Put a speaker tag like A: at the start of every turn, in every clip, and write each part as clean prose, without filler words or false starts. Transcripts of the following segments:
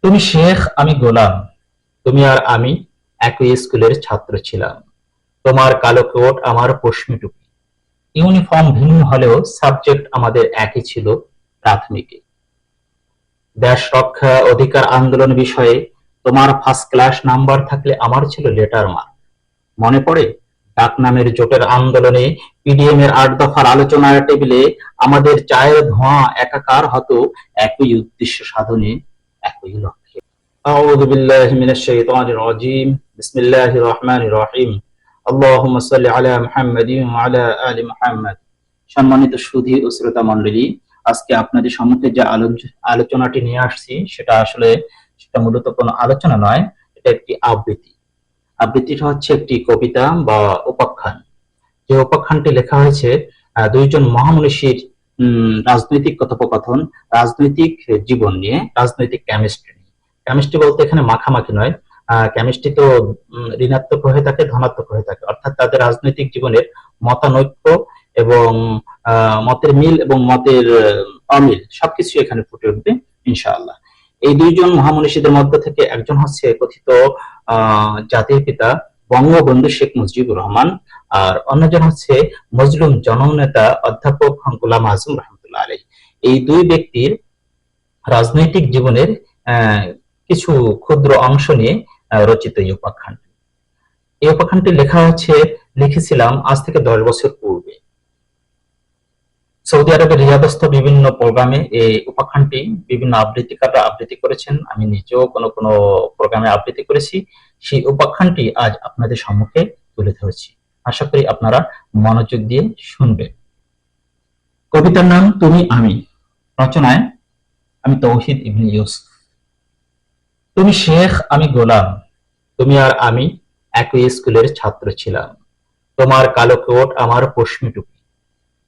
A: তুমি শেখ, আমি গোলাম। তুমি আর আমি একই স্কুলের ছাত্র ছিলাম। তোমার কালো কোট, আমার পশমি টুপি। ইউনিফর্ম ভিন্ন হলেও সাবজেক্ট আমাদের একই ছিল, প্রাথমিকে। দেশ রক্ষা, অধিকার আন্দোলন বিষয়ে তোমার ফার্স্ট ক্লাস নাম্বার থাকলে আমার ছিল লেটার মার্ক। মনে পড়ে ডাকনামের জোটের আন্দোলনে পিডিএম এর ৮ দফার আলোচনার টেবিলে আমাদের চায়ের ধোঁয়া একাকার হতো একই উদ্দেশ্য সাধনে, একই লক্ষ্যে। আউযু বিল্লাহি মিনাশ শাইতানির রাজীম। বিসমিল্লাহির রহমানির রহিম। আল্লাহুম্মা সাল্লি আলা মুহাম্মাদিন ওয়া আলা আলি মুহাম্মাদ। সম্মানিত সুধী ও শ্রোতা মণ্ডলী, আজকে আপনাদের সম্মুখে যে আলোচনাটি নিয়ে আসছি সেটা মূলত কোনো আলোচনা নয়, এটা একটি আবৃত্তি। আবৃত্তিটা হচ্ছে একটি কবিতা বা উপাখ্যান। যে উপাখ্যানটি লেখা হয়েছে দুইজন মহামনীষীর রাজনৈতিক কথোপকথন, রাজনৈতিক জীবন নিয়ে, রাজনৈতিক কেমিস্ট্রি নিয়ে। কেমিস্ট্রি বলতে এখানে মাখামাখি নয়। কেমিস্ট্রি তো ঋণাত্মক হয়ে থাকে, ধনাত্মক হয়ে থাকে, অর্থাৎ তাদের রাজনৈতিক জীবনের মতানৈক্য এবং মতের মিল এবং মতের অমিল সবকিছু এখানে ফুটে উঠবে ইনশাআল্লাহ। এই দুইজন মহামনীষীদের মধ্য থেকে একজন হচ্ছে কথিত জাতির পিতা বঙ্গবন্ধু শেখ মুজিবুর রহমান, আর অন্যজন হচ্ছে মজলুম জননেতা অধ্যাপক গোলাম আজম রহমতুল্লাহ আলী। এই দুই ব্যক্তির রাজনৈতিক জীবনের কিছু ক্ষুদ্র অংশ নিয়ে রচিত এই উপাখ্যানটি। এই উপাখ্যানটি লিখেছিলাম আজ থেকে 10 বছর পূর্বে। সৌদি আরবের রিয়াদস্থ বিভিন্ন প্রোগ্রামে এই উপাখ্যানটি বিভিন্ন আবৃত্তিকাররা আবৃত্তি করেছেন। আমি নিজেও কোনো কোনো প্রোগ্রামে আবৃত্তি করেছি। সেই উপাখ্যানটি আজ আপনাদের সম্মুখে তুলে ধরেছি। আশা করি আপনারা মনোযোগ দিয়ে শুনবেন। কবিতার নাম তুমি আমি, রচনায় আমি তৌহিদ ইবনে ইউসুফ। তুমি শেখ, আমি গোলাম। তুমি আর আমি একই স্কুলের ছাত্র ছিলাম। তোমার কালো কোট, আমার পশমি টুপি।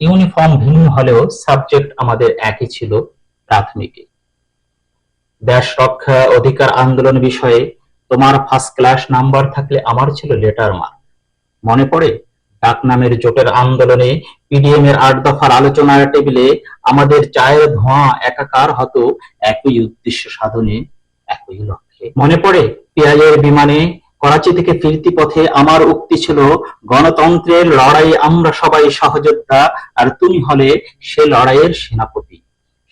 A: ইউনিফর্ম ভিন্ন হলেও সাবজেক্ট আমাদের একই ছিল, প্রাথমিকে। দেশ রক্ষা, অধিকার আন্দোলন বিষয়ে তোমার ফার্স্ট ক্লাস নাম্বার থাকলে আমার ছিল লেটার মার্ক। মনে পড়ে ডাকনামের জোটের আন্দোলনে পিডিএম এর ৮ দফার আলোচনার টেবিলে আমাদের চায়ের ধোঁয়া একাকার হতো একই উদ্দেশ্য সাধনে, একই লক্ষ্যে। মনে পড়ে পিআইএর বিমানে করাচি থেকে ফিরতি পথে আমার উক্তি ছিল, গণতন্ত্রের লড়াই আমরা সবাই সহযোদ্ধা, আর তুমি হলে সে লড়াইয়ের সেনাপতি।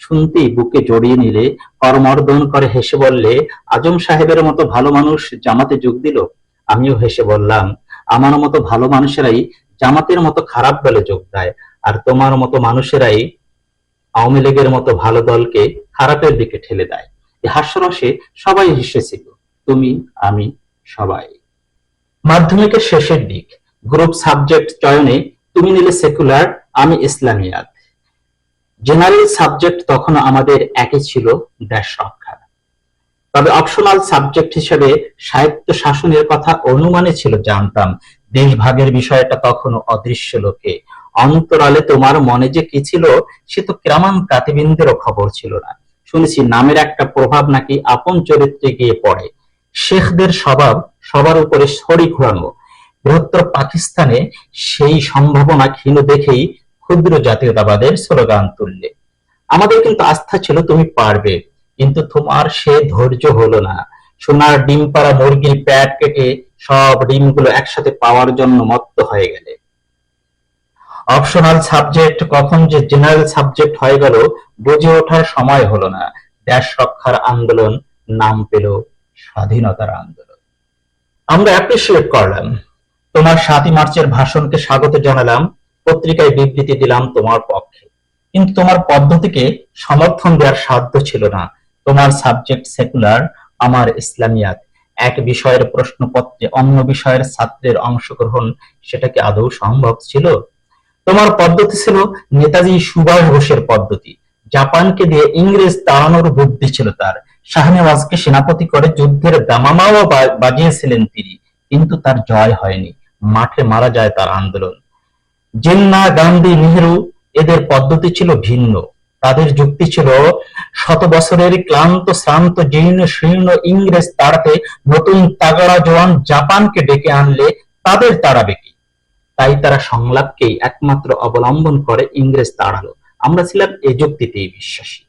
A: শুনতেই বুকে জড়িয়ে নিলে, করমর্দন করে হেসে বললে, আজম সাহেবের মতো ভালো মানুষ জামাতে যোগ দিল। আমিও হেসে বললাম, আমার মতো ভালো মানুষেরাই জামাতের মতো খারাপ দলে যোগ দেয়, আর তোমার মতো মানুষেরাই আওয়ামী লীগের মতো ভালো দলকে খারাপের দিকে ঠেলে দেয়। এই হাস্যরসে সবাই হেসেছিল, তুমি আমি সবাই। মাধ্যমিকের শেষের দিক, গ্রুপ সাবজেক্ট চয়নে তুমি নিলে সেকুলার, আমি ইসলামিয়াত। জেনারেল সাবজেক্ট তখন আমাদের একই ছিল, দেশ রক্ষা। তবে অপশনাল সাবজেক্ট হিসেবে সাহিত্য শাসনের কথা অনুমানে ছিল, জানতাম। দেশভাগের বিষয়টা তখনও অদৃশ্য লোকে। অন্তরালে তোমার মনে যে কি ছিল, সে তো কিরামান কাতিবিনদেরও খবর ছিল না। শুনেছি নামের একটা প্রভাব নাকি আপন চরিত্রে গিয়ে পড়ে। শেখদের স্বভাব সবার উপরে ছড়ি ঘোরানো। বৃহত্তর পাকিস্তানে সেই সম্ভাবনা ক্ষীণ দেখেই ক্ষুদ্র জাতীয়তাবাদের স্লোগান তুললে। আমাদের কিন্তু আস্থা ছিল তুমি পারবে, কিন্তু তোমার সে ধৈর্য হলো না। সোনার ডিম পাড়া মুরগির প্যাট কেটে সব ডিমগুলো একসাথে পাওয়ার জন্য মত্ত হয়ে গেলে। অপশনাল সাবজেক্ট কখন যে জেনারেল সাবজেক্ট হয়ে গেল বুঝে ওঠার সময় হলো না। দেশ রক্ষার আন্দোলন নাম পেল স্বাধীনতার আন্দোলন। আমরা অ্যাপ্রিসিয়েট করলাম, তোমার ৭ই মার্চের ভাষণকে স্বাগত জানালাম, পত্রিকায় বিবৃতি দিলাম তোমার পক্ষে। কিন্তু তোমার পদ্ধতিকে সমর্থন দেওয়ার সাধ্য ছিল না। তোমার সাবজেক্ট সেকুলার, আমার ইসলামিয়াত। এক বিষয়ের প্রশ্নপত্রে অন্য বিষয়ের ছাত্রের অংশগ্রহণ, সেটা কি আদৌ সম্ভব ছিল? তোমার পদ্ধতি ছিল নেতাজি সুভাষ বোসের পদ্ধতি। জাপানকে দিয়ে ইংরেজ তাড়ানোর বুদ্ধি ছিল তার। শাহনেওয়াজকে সেনাপতি করে যুদ্ধের দামামাও বাজিয়েছিলেন তিনি, কিন্তু তার জয় হয়নি। মাঠে মারা যায় তার আন্দোলন। জিন্না, গান্ধী, নেহেরু এদের পদ্ধতি ছিল ভিন্ন। তাদের যুক্তি ছিল শত বছরের ক্লান্ত শ্রান্ত জীর্ণ শীর্ণ ইংরেজ তাড়াতে নতুন তাগড়া জওয়ান জাপানকে ডেকে আনলে তাদের তাড়াবে কি। তাই তারা সংলাপকেই একমাত্র অবলম্বন করে ইংরেজ তাড়ালো। আমরা ছিলাম এই যুক্তিতেই বিশ্বাসী।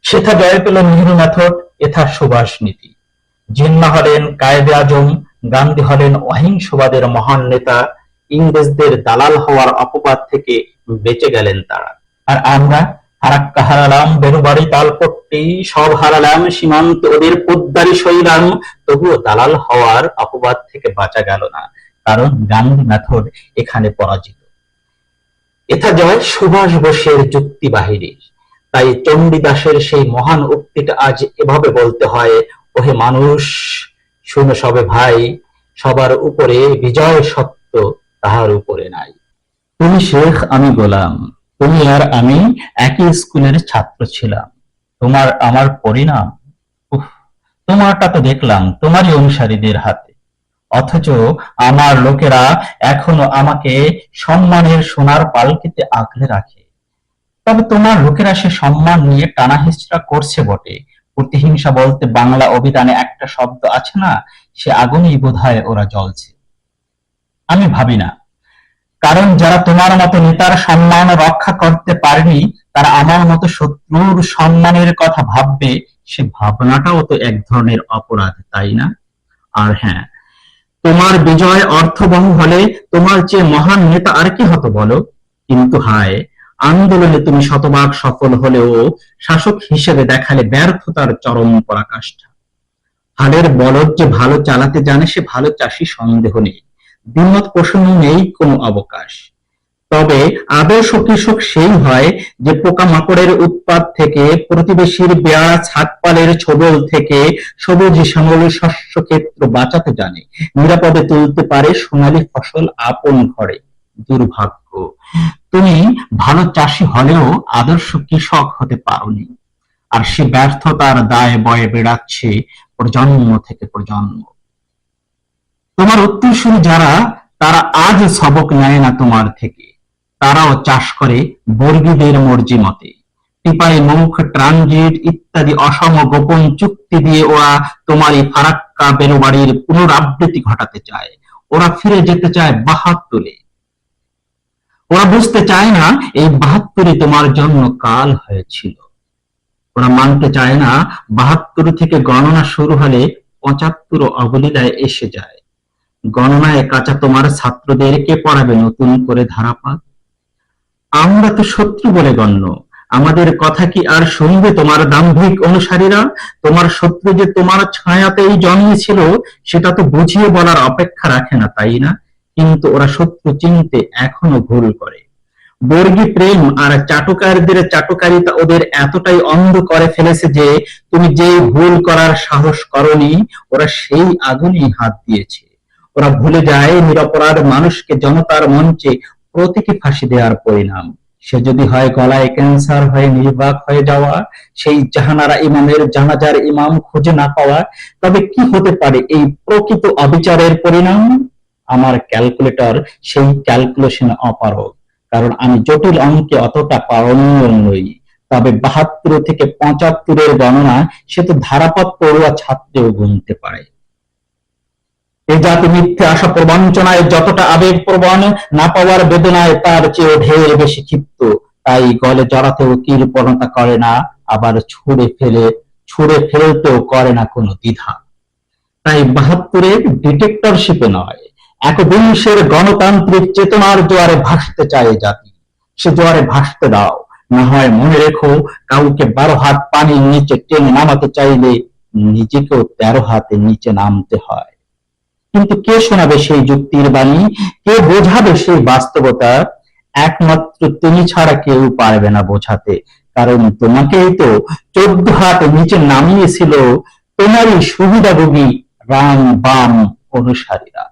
A: সেথা জয় পেল নেহেরু মেথড। এথা সুভাষ নীতি। জিন্নাহ হলেন কায়েদে আজম, গান্ধী হলেন অহিংসবাদের মহান নেতা। ইংরেজদের দালাল হওয়ার অপবাদ থেকে বেঁচে গেলেন তারা। আর আমরা ফারাক্কা হারালাম, বেনুবাড়ি, তালপট্টি সব হারালাম, সীমান্ত ওদের পোদ্দারি সইলাম, তবুও দালাল হওয়ার অপবাদ থেকে বাঁচা গেল না, কারণ গান্ধী মেথড এখানে পরাজিত। এথা জয় সুভাষ বোসের যুক্তি বাহিনীর। তাই চণ্ডীদাসের সেই মহান উক্তিটা আজ এভাবে বলতে হয়, ওহে মানুষ শুনো সবে ভাই, সবার উপরে বিজয় সত্য, তাহার উপরে নাই। তুমি শেখ, আমি গোলাম, তুমি আর আমি একই স্কুলের ছাত্র ছিলাম, তোমার আমার পরিণাম, উফ, তোমারটা তো দেখলাম তোমারই অনুসারীদের হাতে, অথচ আমার লোকেরা এখনো আমাকে সম্মানের সোনার পালকিতে আগলে রাখে। তবে তোমার লোকেরা সে সম্মান নিয়ে টানাহেঁচড়া করছে বটে। প্রতিহিংসা বলতে বাংলা অভিধানে একটা শব্দ আছে না, সে আগুনেই বোধহয় ওরা জ্বলছে। আমি ভাবি না, কারণ যারা তোমার মতো নেতার সম্মান রক্ষা করতে পারেনি, তারা আমার মতো শত্রুর সম্মানের কথা ভাববে, সে ভাবনাটাও তো এক ধরনের অপরাধ, তাই না? আর হ্যাঁ, তোমার বিজয় অর্থবহ হলে তোমার চেয়ে মহান নেতা আর কি হতো বলো? কিন্তু হায়, আন্দোলনে তুমি শতভাগ সফল হলেও শাসক হিসেবে দেখালে ব্যর্থতার চরম পরাকাষ্ঠা। হালের বলদ যে ভালো চালাতে জানে সে ভালো চাষী, সন্দেহ নেই, দ্বিমত পোষণে নেই কোনো অবকাশ। তবে আদর্শ কৃষক সেই হয় যে পোকামাকড়ের উৎপাত থেকে, প্রতিবেশীর বেড়া ছাগপালের ছোবল থেকে সবুজ শ্যামল শস্য ক্ষেত্র বাঁচাতে জানে, নিরাপদে তুলতে পারে সোনালী ফসল আপন ঘরে। দুর্ভাগ্য, তুমি ভালো চাষী হলেও আদর্শ কৃষক হতে পারোনি, আর সে ব্যর্থতার দায় বয়ে বেড়াচ্ছে প্রজন্ম থেকে প্রজন্ম। তোমার উত্তরসূরি যারা, তারা আজ সবক নেয় না তোমার থেকে, তারাও চাষ করে বর্গীদের মর্জি মতে। টিপাই মুখ, ট্রানজিট ইত্যাদি অসম গোপন চুক্তি দিয়ে ওরা তোমারই ফারাক্কা বেনুবাড়ির পুনরাবৃত্তি ঘটাতে চায়। ওরা ফিরে যেতে চায় ৭২-এ। ওরা বুঝতে চায় না এই ৭২-ই তোমার জন্য কাল হয়েছিল। ওরা মানতে চায় না ৭২ থেকে গণনা শুরু হলে ৭৫ অবলীলায় এসে যায়। গণনায় কাঁচা তোমার ছাত্রদেরকে পড়াবে নতুন করে ধারাপাত। আমরা তো শত্রু বলে গণ্য, আমাদের কথা কি আর শুনবে তোমার দাম্ভিক অনুসারীরা? তোমার শত্রু যে তোমার ছায়াতেই জন্মেছিল সেটা তো বুঝিয়ে বলার অপেক্ষা রাখে না, তাই না? কিন্তু ওরা শত্রু চিনতে এখনো ভুল করে। বর্গী প্রেম আর চাটুকারদের চাটুকারিতা ওদের এতটাই অন্ধ করে ফেলেছে যে তুমি যেই ভুল করার সাহস করনি, ওরা সেই আগুনেই হাত দিয়েছে। ওরা ভুলে যায় নিরপরাধ মানুষকে জনতার মঞ্চে প্রতীকী ফাঁসি দেওয়ার পরিণাম। সে যদি হয় গলায় ক্যান্সার হয়ে নির্বাক হয়ে যাওয়া, সেই জাহানারা ইমামের জানাজার ইমাম খুঁজে না পাওয়া, তবে কি হতে পারে এই প্রকৃত অবিচারের পরিণাম? আমার ক্যালকুলেটর সেই ক্যালকুলেশনে অপারগ, কারণ আমি জটিল অঙ্কে অতটা পারঙ্গম নই। তবে ৭২ থেকে ৭৫-এর গণনা সে তো ধারাপাত পড়ুয়া ছাত্রেও গুনতে পারে। এ জাতি মিথ্যে আশা প্রবঞ্চনায় যতটা আবেগপ্রবণ, না পাওয়ার বেদনায় তার চেয়েও ঢের বেশি ক্ষিপ্ত। তাই গলে জড়াতেও কৃপণতা করে না, আবার ছুঁড়ে ফেলতেও করে না কোনো দ্বিধা। তাই ৭২-এর ডিটেক্টরশিপে নয়, একবিংশের গণতান্ত্রিক চেতনার জোয়ারে ভাসতে চায় জাতি। সে জোয়ারে ভাসতে দাও, না হয় মনে রেখো, কাউকে ১২ হাত পানির নিচে টেনে নামাতে চাইলে নিজেকেও ১৩ হাতে নিচে নামতে হয়। কিন্তু কে শোনাবে সেই যুক্তির বাণী? কে বোঝাবে সেই বাস্তবতা? একমাত্র তুমি ছাড়া কেউ পারবে না বোঝাতে, কারণ তোমাকেই তো ১৪ হাত নিচে নামিয়েছিল তোমারই সুবিধাভোগী রাম বাম অনুসারীরা।